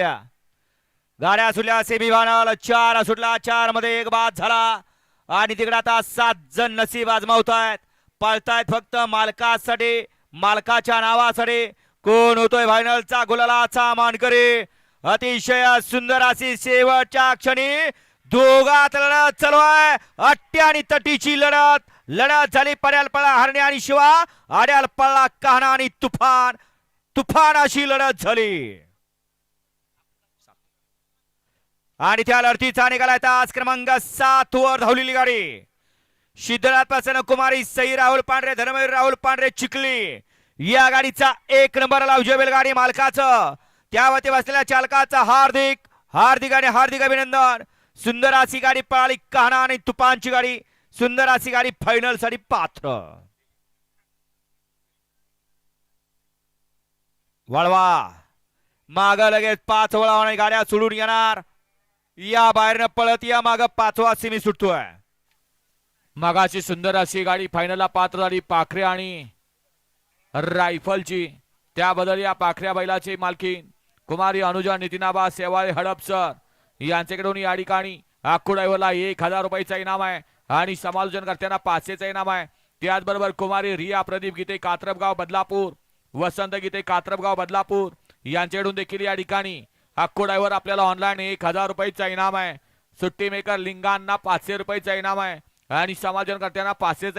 गाड्या सुटल्या सेमीफायनल 4 सुटला 4 मध्ये एक बाद झाला आणि तिकडे आता 7 जण नशीब आजमावतायत पळतायत फक्त मालकासाठी मालकाच्या नावासाठी कोण होतोय फायनलचा गुलालाचा मानकरी अतिशय सुंदर अशी शेवटच्या क्षणी दोघात लढत चालू आहे अट्टी आणि तटीची लढत झाली पर्याल पळा हरणे आणि शिवा आड्याल पळा कहाणा आणि तुफान अशी लढत झाली आणि त्या लढतीचा निकाल आहे आज क्रमांक 7 वर धावलेली गाडी सिद्धनाथ प्रसन्न कुमारी सई राहुल पांढरे धर्मवीर राहुल पांढरे चिखली या गाडीचा 1 नंबरला उजव्या बैलगाडी मालकाचं त्यावरती बसलेल्या चालकाचं हार्दिक अभिनंदन सुंदर अशी गाडी पळाली कहाणा आणि तुफानची गाडी सुंदर अशी गाडी फायनल साठी पात्र वळवा माग लगेच 5 वळावणे गाड्या सोडून येणार या बाहेरनं पळत या माग 5वा सेमी सुटतोय मगाची सुंदर अशी गाडी फायनलला पात्र झाली पाखरे आणि रायफलची त्याबद्दल या पाखऱ्या बैलाची मालकीन कुमारी अनुजा नितीनाबा सेवाळे हडपसर यांच्याकडून या ठिकाणी आखू ड्रायव्हरला 1000 रुपयाचा इनाम आहे आणि समालोचन करताना 500चा इनाम आहे त्याचबरोबर कुमारी रिया प्रदीप गीते कात्रपगाव बदलापूर वसंत गीते कात्रपगाव बदलापूर यांच्याकडून देखील या ठिकाणी आखू ड्रायव्हर आपल्याला ऑनलाईन 1000 रुपयाचा इनाम आहे सुट्टी मेकर लिंगांना 500 रुपयाचा इनाम आहे आणि समालोचन करताना 500चा